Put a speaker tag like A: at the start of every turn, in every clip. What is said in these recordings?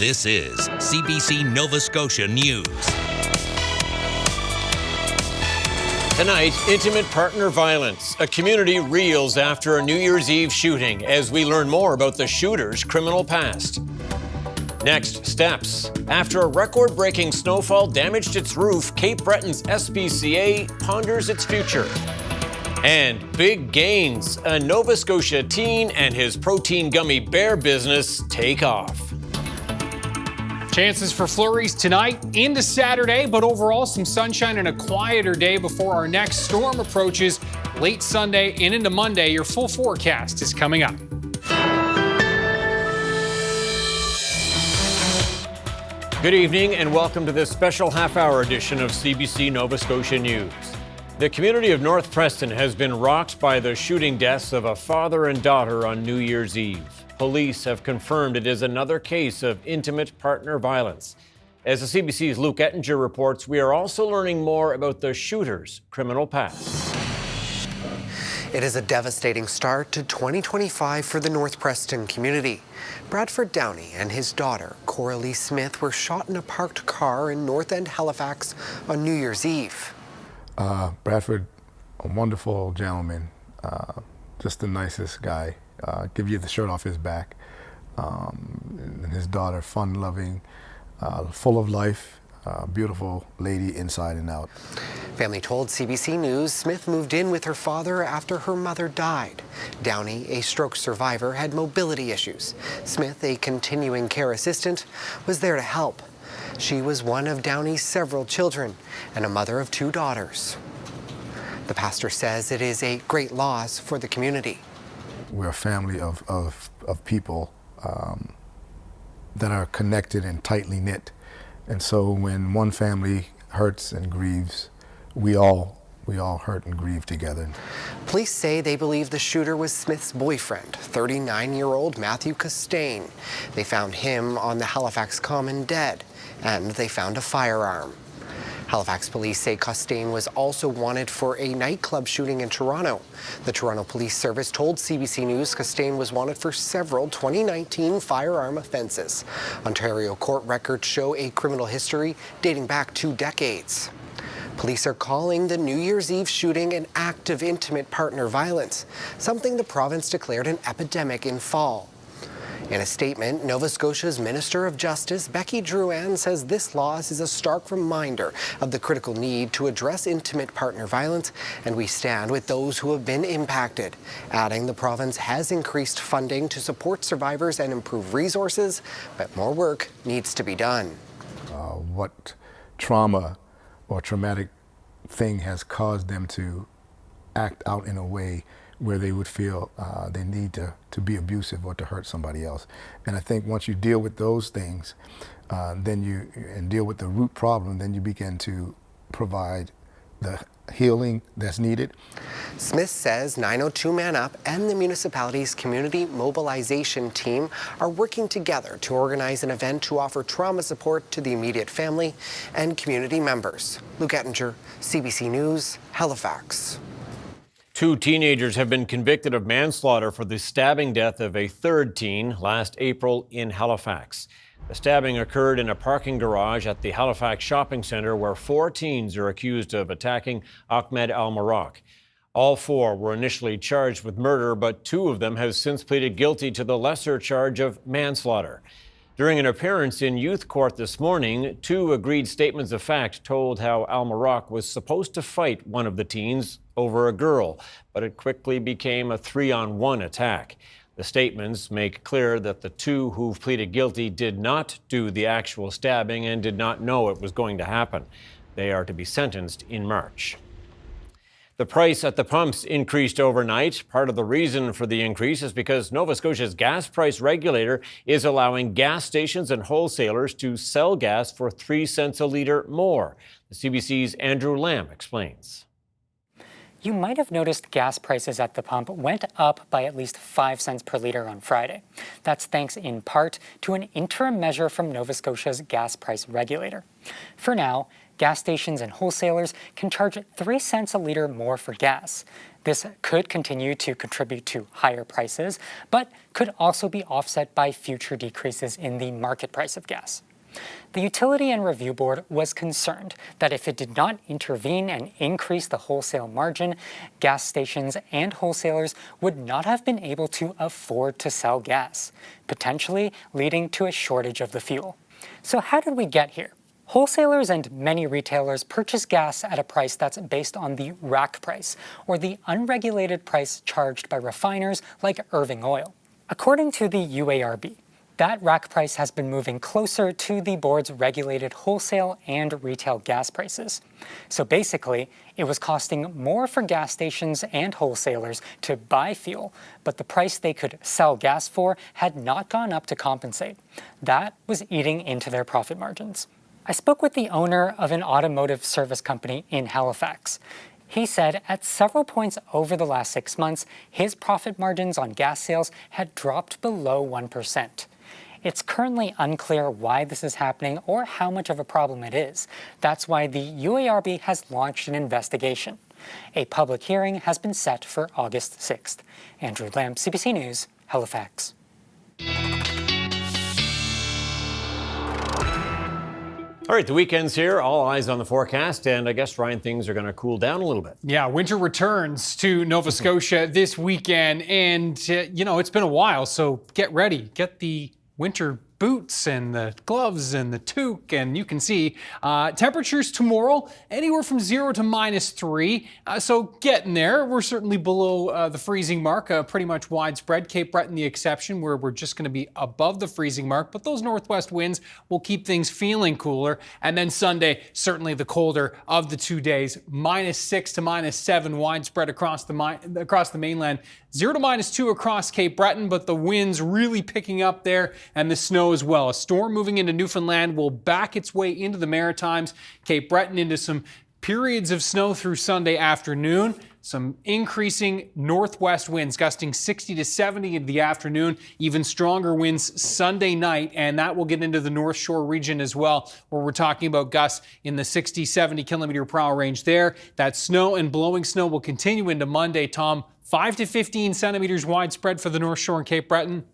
A: This is CBC Nova Scotia News.
B: Tonight, intimate partner violence. A community reels after a New Year's Eve shooting as we learn more about the shooter's criminal past. Next, steps. After a record-breaking snowfall damaged its roof, Cape Breton's SPCA ponders its future. And big gains. A Nova Scotia teen and his protein gummy bear business take off.
C: Chances for flurries tonight into Saturday, but overall some sunshine and a quieter day before our next storm approaches late Sunday and into Monday. Your full forecast is coming up.
B: Good evening and welcome to this special half-hour edition of CBC Nova Scotia News. The community of North Preston has been rocked by the shooting deaths of a father and daughter on New Year's Eve. Police have confirmed it is another case of intimate partner violence. As the CBC's Luke Ettinger reports, we are also learning more about the shooter's criminal past.
D: It is a devastating start to 2025 for the North Preston community. Bradford Downey and his daughter, Coralie Smith, were shot in a parked car in North End, Halifax on New Year's Eve.
E: Bradford, a wonderful gentleman, just the nicest guy. Give you the shirt off his back. And his daughter, fun-loving, full of life, beautiful lady inside and out.
D: Family told CBC News Smith moved in with her father after her mother died. Downey, a stroke survivor, had mobility issues. Smith, a continuing care assistant, was there to help. She was one of Downey's several children and a mother of 2 daughters. The pastor says it is a great loss for the community.
E: We're a family of people that are connected and tightly knit. And so when one family hurts and grieves, we all hurt and grieve together.
D: Police say they believe the shooter was Smith's boyfriend, 39-year-old Matthew Costain. They found him on the Halifax Common dead, and they found a firearm. Halifax police say Costain was also wanted for a nightclub shooting in Toronto. The Toronto Police Service told CBC News Costain was wanted for several 2019 firearm offenses. Ontario court records show a criminal history dating back 2 decades. Police are calling the New Year's Eve shooting an act of intimate partner violence, something the province declared an epidemic in fall. In a statement, Nova Scotia's Minister of Justice, Becky Drouin, says this loss is a stark reminder of the critical need to address intimate partner violence, and we stand with those who have been impacted, adding the province has increased funding to support survivors and improve resources, but more work needs to be done.
E: What trauma or traumatic thing has caused them to act out in a way where they would feel they need to be abusive or to hurt somebody else. And I think once you deal with those things, and deal with the root problem, then you begin to provide the healing that's needed.
D: Smith says 902 Man Up and the municipality's community mobilization team are working together to organize an event to offer trauma support to the immediate family and community members. Luke Ettinger, CBC News, Halifax.
B: 2 teenagers have been convicted of manslaughter for the stabbing death of a 3rd teen last April in Halifax. The stabbing occurred in a parking garage at the Halifax shopping centre where 4 teens are accused of attacking Ahmed Al-Marak. All 4 were initially charged with murder, but 2 of them have since pleaded guilty to the lesser charge of manslaughter. During an appearance in youth court this morning, 2 agreed statements of fact told how Al-Marak was supposed to fight one of the teens over a girl, but it quickly became a 3-on-1 attack. The statements make clear that the 2 who've pleaded guilty did not do the actual stabbing and did not know it was going to happen. They are to be sentenced in March. The price at the pumps increased overnight. Part of the reason for the increase is because Nova Scotia's gas price regulator is allowing gas stations and wholesalers to sell gas for 3 cents a litre more. The CBC's Andrew Lamb explains.
F: You might have noticed gas prices at the pump went up by at least 5 cents per litre on Friday. That's thanks in part to an interim measure from Nova Scotia's gas price regulator. For now, gas stations and wholesalers can charge 3 cents a liter more for gas. This could continue to contribute to higher prices, but could also be offset by future decreases in the market price of gas. The Utility and Review Board was concerned that if it did not intervene and increase the wholesale margin, gas stations and wholesalers would not have been able to afford to sell gas, potentially leading to a shortage of the fuel. So how did we get here? Wholesalers and many retailers purchase gas at a price that's based on the rack price, or the unregulated price charged by refiners like Irving Oil. According to the UARB, that rack price has been moving closer to the board's regulated wholesale and retail gas prices. So basically, it was costing more for gas stations and wholesalers to buy fuel, but the price they could sell gas for had not gone up to compensate. That was eating into their profit margins. I spoke with the owner of an automotive service company in Halifax. He said at several points over the last 6 months, his profit margins on gas sales had dropped below 1%. It's currently unclear why this is happening or how much of a problem it is. That's why the UARB has launched an investigation. A public hearing has been set for August 6th. Andrew Lamb, CBC News, Halifax.
B: All right, the weekend's here. All eyes on the forecast, and I guess, Ryan, things are going to cool down a little bit.
C: Yeah, winter returns to Nova Scotia this weekend, and, it's been a while, so get ready. Get the winter boots and the gloves and the toque, and you can see temperatures tomorrow anywhere from 0 to -3. So getting there. We're certainly below the freezing mark, pretty much widespread. Cape Breton the exception, where we're just going to be above the freezing mark, but those northwest winds will keep things feeling cooler. And then Sunday, certainly the colder of the 2 days, -6 to -7 widespread across the mainland. 0 to -2 across Cape Breton, but the winds really picking up there, and the snow as well. A storm moving into Newfoundland will back its way into the Maritimes. Cape Breton into some periods of snow through Sunday afternoon. Some increasing northwest winds gusting 60 to 70 in the afternoon, even stronger winds Sunday night, and that will get into the North Shore region as well, where we're talking about gusts in the 60, 70 kilometer per hour range there. That snow and blowing snow will continue into Monday, Tom. 5 to 15 centimeters widespread for the North Shore and Cape Breton.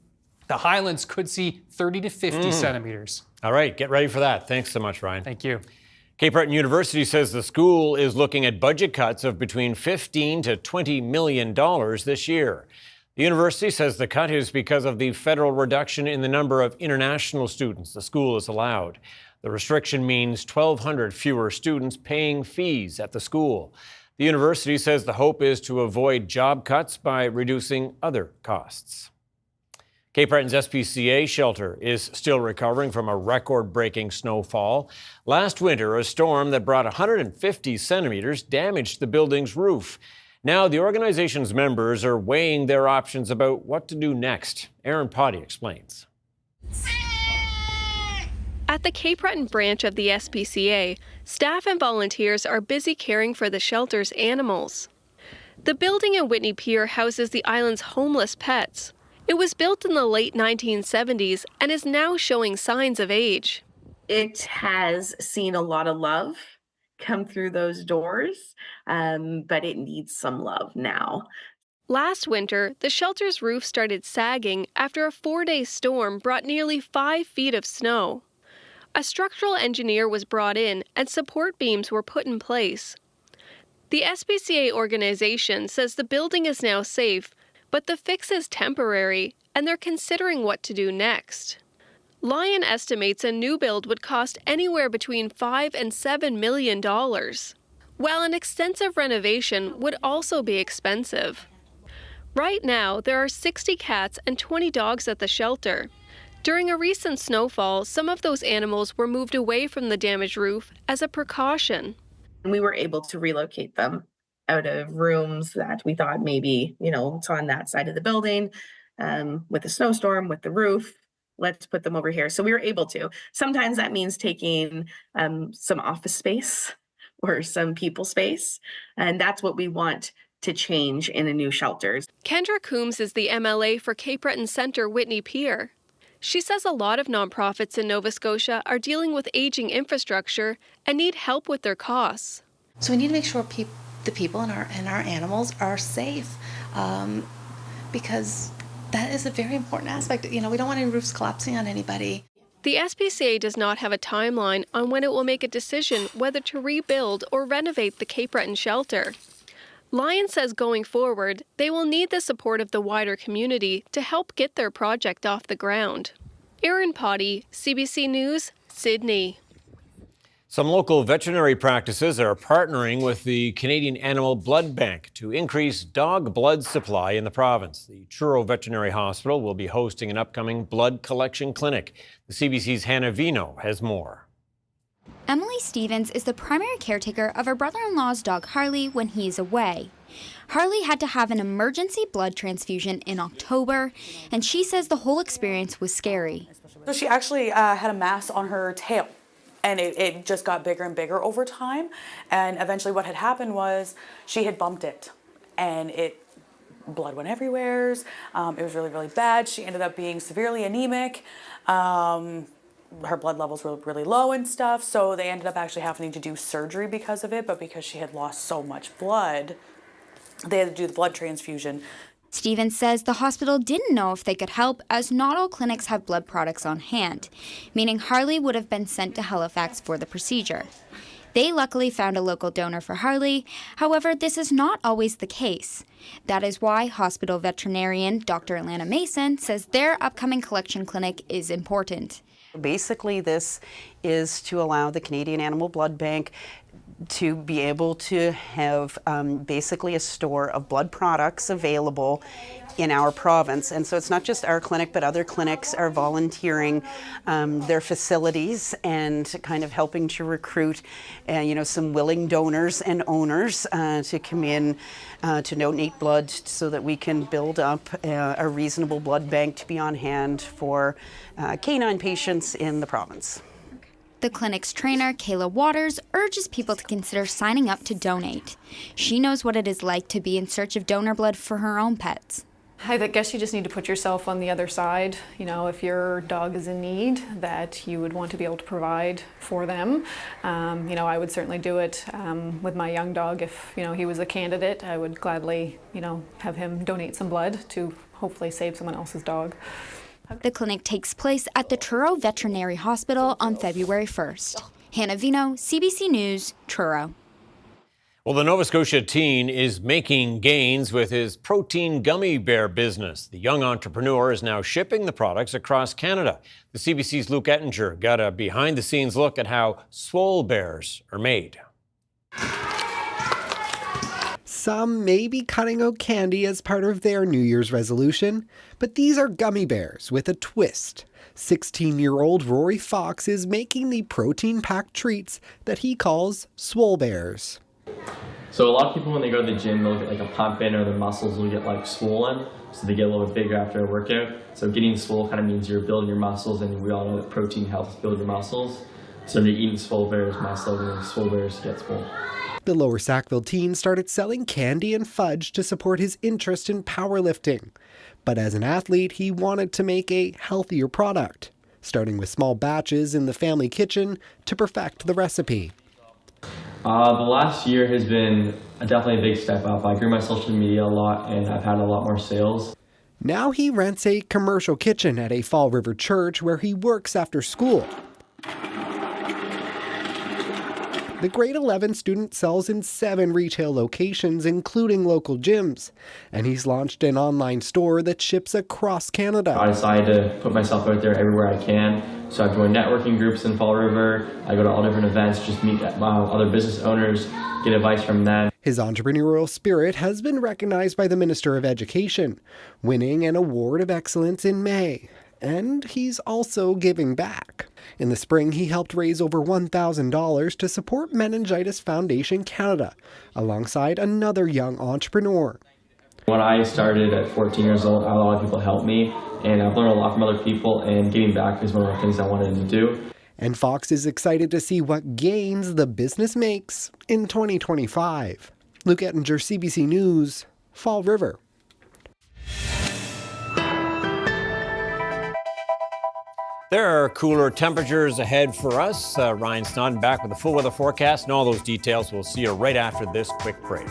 C: The Highlands could see 30 to 50 centimeters.
B: All right, get ready for that. Thanks so much, Ryan.
C: Thank you.
B: Cape Breton University says the school is looking at budget cuts of between $15 to $20 million this year. The university says the cut is because of the federal reduction in the number of international students the school is allowed. The restriction means 1,200 fewer students paying fees at the school. The university says the hope is to avoid job cuts by reducing other costs. Cape Breton's SPCA shelter is still recovering from a record-breaking snowfall. Last winter, a storm that brought 150 centimeters damaged the building's roof. Now, the organization's members are weighing their options about what to do next. Aaron Potty explains.
G: At the Cape Breton branch of the SPCA, staff and volunteers are busy caring for the shelter's animals. The building in Whitney Pier houses the island's homeless pets. It was built in the late 1970s and is now showing signs of age.
H: It has seen a lot of love come through those doors, but it needs some love now.
G: Last winter, the shelter's roof started sagging after a 4-day storm brought nearly 5 feet of snow. A structural engineer was brought in and support beams were put in place. The SPCA organization says the building is now safe, but the fix is temporary, and they're considering what to do next. Lion estimates a new build would cost anywhere between $5 and $7 million, while an extensive renovation would also be expensive. Right now, there are 60 cats and 20 dogs at the shelter. During a recent snowfall, some of those animals were moved away from the damaged roof as a precaution.
H: We were able to relocate them out of rooms that we thought maybe, it's on that side of the building, with the snowstorm, with the roof, let's put them over here. So we were able to. Sometimes that means taking some office space or some people space, and that's what we want to change in a new shelter.
G: Kendra Coombs is the MLA for Cape Breton Centre Whitney Pier. She says a lot of nonprofits in Nova Scotia are dealing with aging infrastructure and need help with their costs.
I: So we need to make sure the people and our animals are safe, because that is a very important aspect. We don't want any roofs collapsing on anybody.
G: The SPCA does not have a timeline on when it will make a decision whether to rebuild or renovate the Cape Breton shelter. Lyon says going forward, they will need the support of the wider community to help get their project off the ground. Erin Potty, CBC News, Sydney.
B: Some local veterinary practices are partnering with the Canadian Animal Blood Bank to increase dog blood supply in the province. The Truro Veterinary Hospital will be hosting an upcoming blood collection clinic. The CBC's Hannah Vino has more.
J: Emily Stevens is the primary caretaker of her brother-in-law's dog Harley when he is away. Harley had to have an emergency blood transfusion in October, and she says the whole experience was scary.
K: So she actually had a mass on her tail, and it just got bigger and bigger over time. And eventually what had happened was she had bumped it, and blood went everywhere. It was really, really bad. She ended up being severely anemic. Her blood levels were really low and stuff, so they ended up actually having to do surgery because of it, but because she had lost so much blood, they had to do the blood transfusion.
J: Stevens says the hospital didn't know if they could help, as not all clinics have blood products on hand, meaning Harley would have been sent to Halifax for the procedure. They luckily found a local donor for Harley. However, this is not always the case. That is why hospital veterinarian Dr. Alana Mason says their upcoming collection clinic is important.
L: Basically, this is to allow the Canadian Animal Blood Bank to be able to have basically a store of blood products available in our province. And so it's not just our clinic, but other clinics are volunteering their facilities and kind of helping to recruit some willing donors and owners to come in to donate blood so that we can build up a reasonable blood bank to be on hand for canine patients in the province.
J: The clinic's trainer, Kayla Waters, urges people to consider signing up to donate. She knows what it is like to be in search of donor blood for her own pets.
M: I guess you just need to put yourself on the other side. If your dog is in need, that you would want to be able to provide for them. I would certainly do it with my young dog. If, he was a candidate, I would gladly, have him donate some blood to hopefully save someone else's dog.
J: The clinic takes place at the Truro Veterinary Hospital on February 1st. Hannah Vino, CBC News, Truro.
B: Well, the Nova Scotia teen is making gains with his protein gummy bear business. The young entrepreneur is now shipping the products across Canada. The CBC's Luke Ettinger got a behind-the-scenes look at how swole bears are made.
D: Some may be cutting out candy as part of their New Year's resolution, but these are gummy bears with a twist. 16-year-old Rory Fox is making the protein-packed treats that he calls swole bears.
N: So a lot of people, when they go to the gym, they'll get like a pump in, or their muscles will get like swollen, so they get a little bit bigger after a workout. So getting swole kind of means you're building your muscles, and we all know that protein helps build your muscles. So if you're eating swole bears, my slogan is swole bears get swole.
D: The Lower Sackville teen started selling candy and fudge to support his interest in powerlifting. But as an athlete, he wanted to make a healthier product, starting with small batches in the family kitchen to perfect the recipe.
N: The last year has been definitely a big step up. I grew my social media a lot, and I've had a lot more sales.
D: Now he rents a commercial kitchen at a Fall River church where he works after school. The grade 11 student sells in 7 retail locations, including local gyms, and he's launched an online store that ships across Canada.
N: I decided to put myself out there everywhere I can, so I've joined networking groups in Fall River. I go to all different events, just meet other business owners, get advice from them.
D: His entrepreneurial spirit has been recognized by the Minister of Education, winning an Award of Excellence in May. And he's also giving back. In the spring, he helped raise over $1,000 to support Meningitis Foundation Canada, alongside another young entrepreneur.
N: When I started at 14 years old, a lot of people helped me, and I've learned a lot from other people, and giving back is one of the things I wanted to do.
D: And Fox is excited to see what gains the business makes in 2025. Luke Ettinger, CBC News, Fall River.
B: There are cooler temperatures ahead for us. Ryan Snoddon back with a full weather forecast and all those details. We'll see you right after this quick break.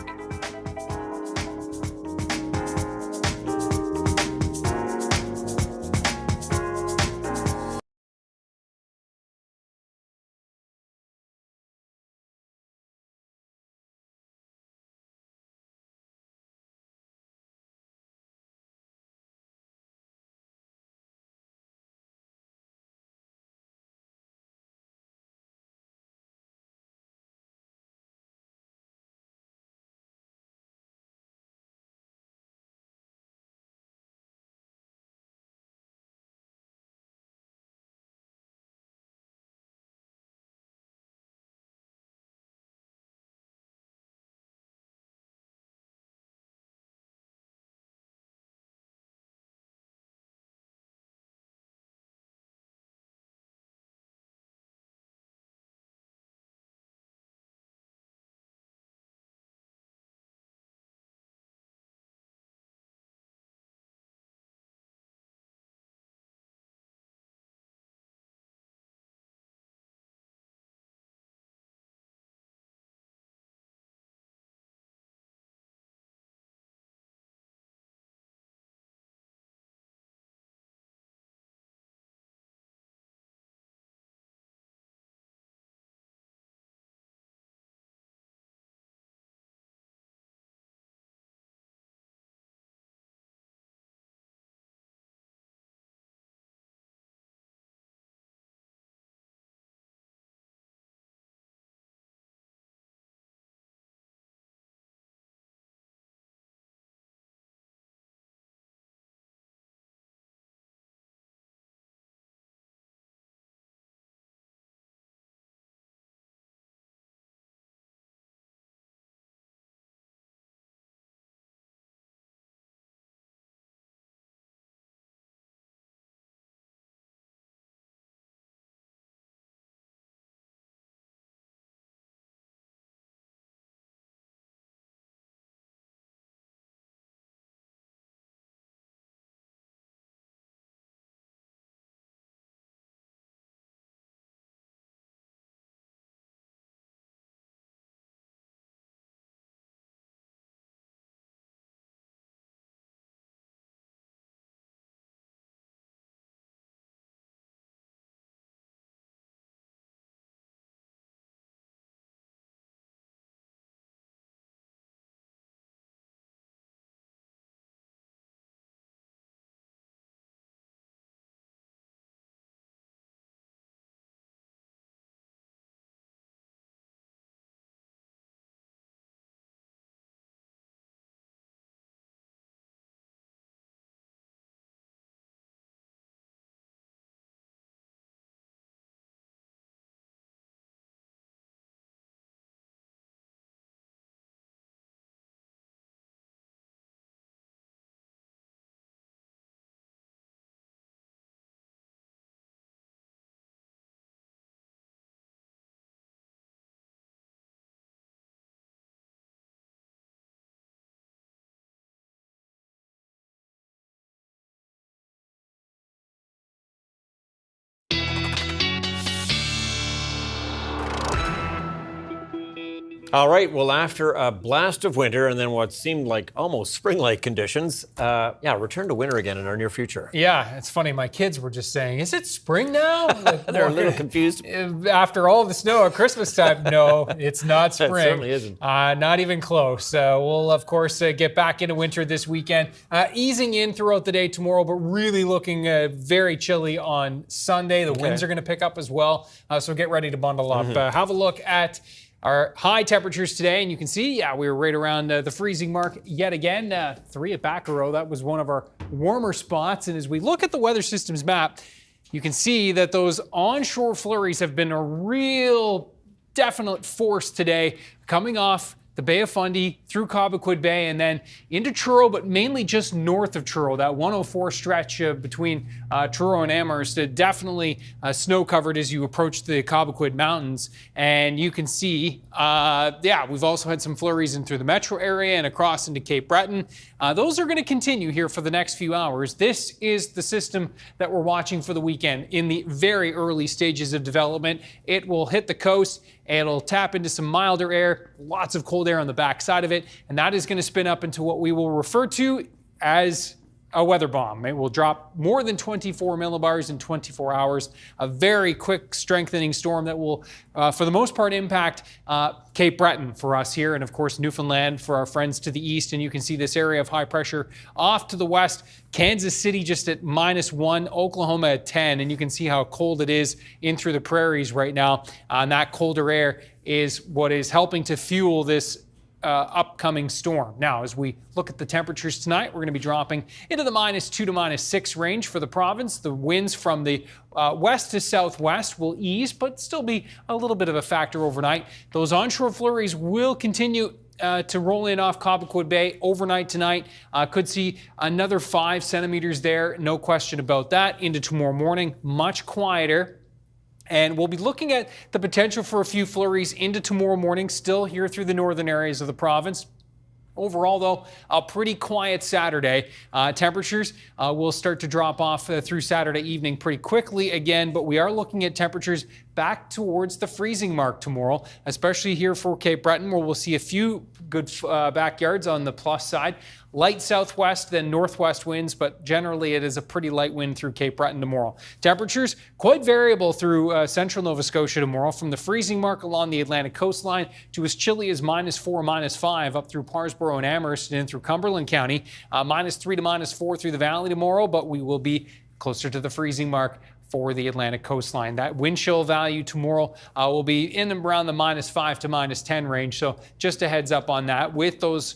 B: All right, well, after a blast of winter and then what seemed like almost spring-like conditions, return to winter again in our near future.
C: Yeah, it's funny. My kids were just saying, is it spring now? Like,
B: they're a little confused.
C: After all the snow at Christmas time, no, it's not spring.
B: It certainly isn't.
C: Not even close. We'll, of course, get back into winter this weekend, easing in throughout the day tomorrow, but really looking very chilly on Sunday. The winds are going to pick up as well, so get ready to bundle up. Have a look at our high temperatures today, and you can see, we were right around the freezing mark yet again. 3 at Baccaro, that was one of our warmer spots. And as we look at the weather systems map, you can see that those onshore flurries have been a real definite force today, coming off the Bay of Fundy, through Cobequid Bay, and then into Truro, but mainly just north of Truro. That 104 stretch between Truro and Amherst, definitely snow-covered as you approach the Cobequid Mountains. And you can see, we've also had some flurries in through the metro area and across into Cape Breton. Those are going to continue here for the next few hours. This is the system that we're watching for the weekend in the very early stages of development. It will hit the coast. It'll tap into some milder air, lots of cold air on the backside of it, and that is going to spin up into what we will refer to as a weather bomb. It will drop more than 24 millibars in 24 hours. A very quick strengthening storm that will, for the most part, impact Cape Breton for us here, and of course Newfoundland for our friends to the east. And you can see this area of high pressure off to the west. Kansas City just at -1, Oklahoma at 10, and you can see how cold it is in through the prairies right now. And that colder air is what is helping to fuel this upcoming storm. Now, as we look at the temperatures tonight, we're going to be dropping into the -2 to -6 range for the province. The winds from the west to southwest will ease, but still be a little bit of a factor overnight. Those onshore flurries will continue to roll in off Cobequid Bay overnight tonight. Could see another 5 centimeters there, no question about that. Into tomorrow morning, much quieter. And we'll be looking at the potential for a few flurries into tomorrow morning, still here through the northern areas of the province. Overall, though, a pretty quiet Saturday. Temperatures will start to drop off through Saturday evening pretty quickly again, but we are looking at temperatures back towards the freezing mark tomorrow, especially here for Cape Breton, where we'll see a few good backyards on the plus side. Light southwest, then northwest winds, but generally it is a pretty light wind through Cape Breton tomorrow. Temperatures quite variable through central Nova Scotia tomorrow, from the freezing mark along the Atlantic coastline to as chilly as -4, -5 up through Parsboro and Amherst and in through Cumberland County. -3 to -4 through the valley tomorrow, but we will be closer to the freezing mark for the Atlantic coastline. That wind chill value tomorrow will be in and around the -5 to -10 range. So just a heads up on that. With those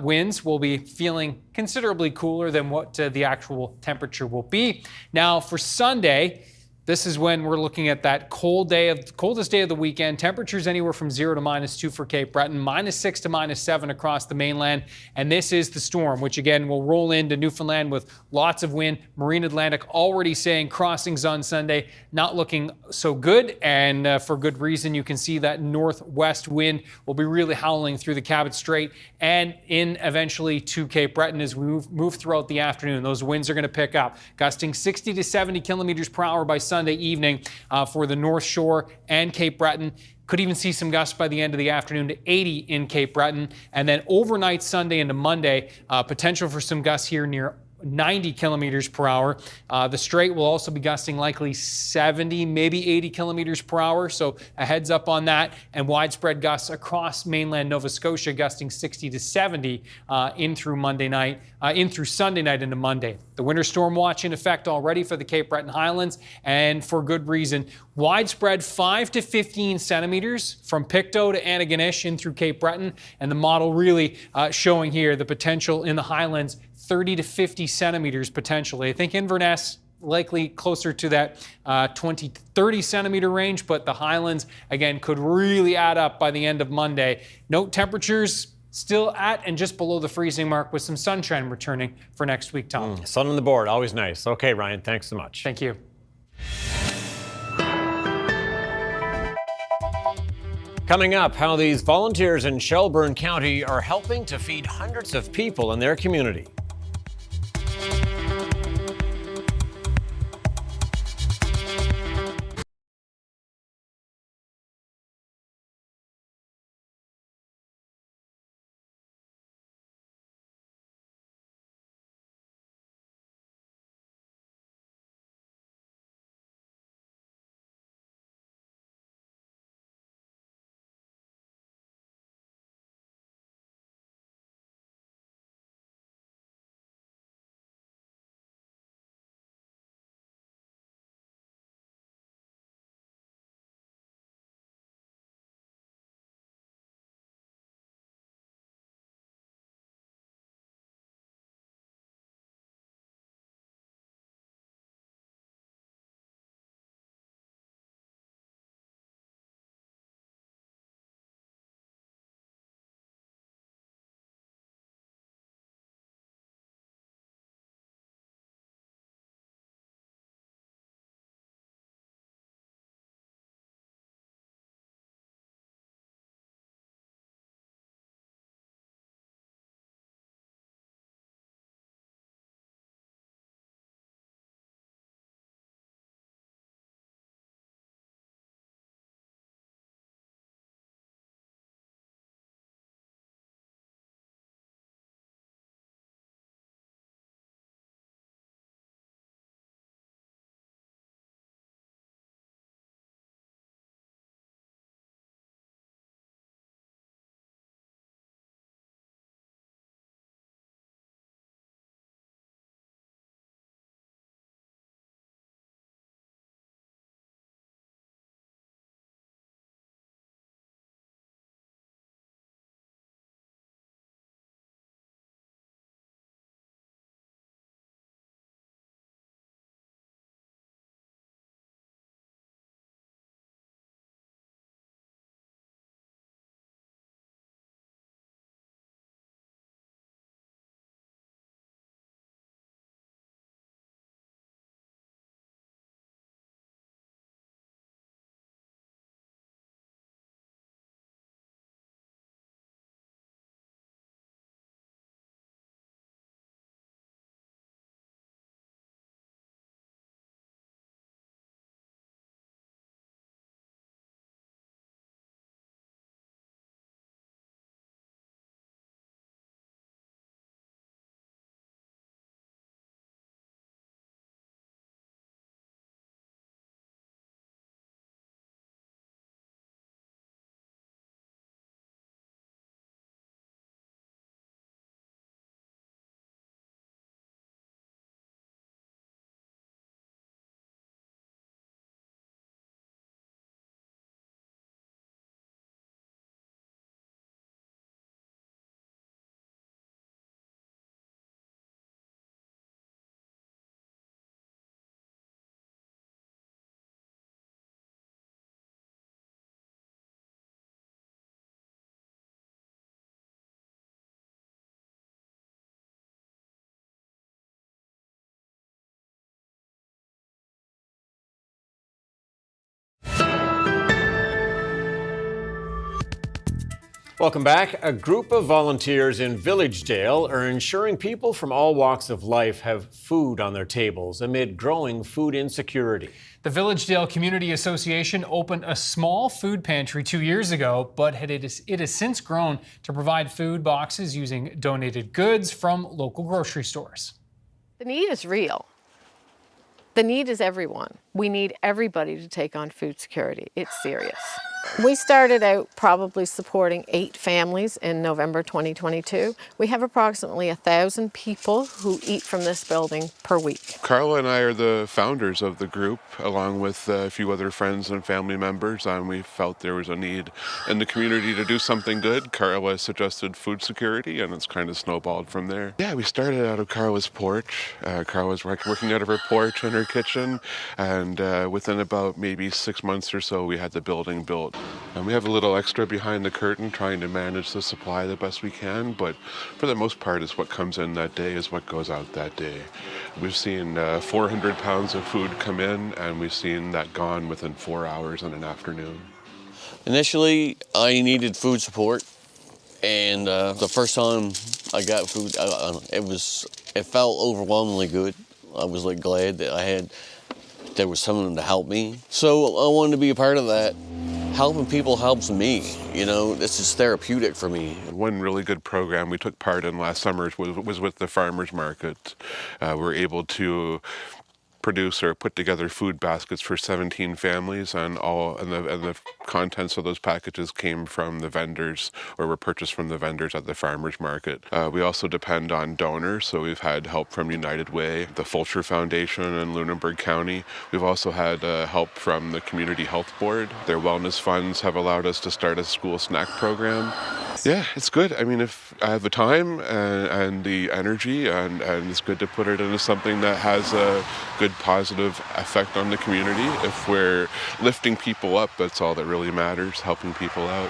C: winds, we'll be feeling considerably cooler than what the actual temperature will be. Now for Sunday, this is when we're looking at that coldest day of the weekend. Temperatures anywhere from 0 to -2 for Cape Breton, -6 to -7 across the mainland. And this is the storm, which again will roll into Newfoundland with lots of wind. Marine Atlantic already saying crossings on Sunday not looking so good, and for good reason. You can see that northwest wind will be really howling through the Cabot Strait and in eventually to Cape Breton as we move throughout the afternoon. Those winds are going to pick up, gusting 60 to 70 kilometers per hour by Sunday evening for the North Shore and Cape Breton. Could even see some gusts by the end of the afternoon to 80 in Cape Breton. And then overnight Sunday into Monday, potential for some gusts here near 90 kilometers per hour. The Strait will also be gusting likely 70, maybe 80 kilometers per hour. So a heads up on that, and widespread gusts across mainland Nova Scotia, gusting 60 to 70 in through Sunday night into Monday. The winter storm watch in effect already for the Cape Breton Highlands, and for good reason. Widespread 5 to 15 centimeters from Pictou to Antigonish in through Cape Breton, and the model really showing here the potential in the Highlands, 30 to 50 centimeters potentially. I think Inverness likely closer to that 20 to 30 centimeter range, but the Highlands, again, could really add up by the end of Monday. Note temperatures still at and just below the freezing mark, with some sunshine returning for next week, Tom.
B: Sun on the board, always nice. Okay, Ryan, thanks so much.
C: Thank you.
B: Coming up, how these volunteers in Shelburne County are helping to feed hundreds of people in their community. Welcome back. A group of volunteers in Villagedale are ensuring people from all walks of life have food on their tables amid growing food insecurity.
C: The Villagedale Community Association opened a small food pantry 2 years ago, but it has since grown to provide food boxes using donated goods from local grocery stores.
O: The need is real. The need is everyone. We need everybody to take on food security. It's serious. We started out probably supporting 8 families in November 2022. We have approximately 1,000 people who eat from this building per week.
P: Carla and I are the founders of the group, along with a few other friends and family members, and we felt there was a need in the community to do something good. Carla suggested food security, and it's kind of snowballed from there. Yeah, we started out of Carla's porch. Carla's working out of her porch in her kitchen, and within about maybe 6 months or so, we had the building built. And we have a little extra behind the curtain trying to manage the supply the best we can, but for the most part, it's what comes in that day is what goes out that day. We've seen 400 pounds of food come in, and we've seen that gone within 4 hours in an afternoon.
Q: Initially, I needed food support, and the first time I got food, it felt overwhelmingly good. I was like glad that there was someone to help me. So I wanted to be a part of that. Helping people helps me, you know, this is therapeutic for me.
P: One really good program we took part in last summer was with the farmers market. We're able to produce or put together food baskets for 17 families, and the contents of those packages came from the vendors or were purchased from the vendors at the farmers market. We also depend on donors, so we've had help from United Way, the Fulcher Foundation in Lunenburg County. We've also had help from the Community Health Board. Their wellness funds have allowed us to start a school snack program. Yeah, it's good. I mean, if I have the time and the energy, and it's good to put it into something that has a good positive effect on the community. If we're lifting people up, that's all that really matters, helping people out.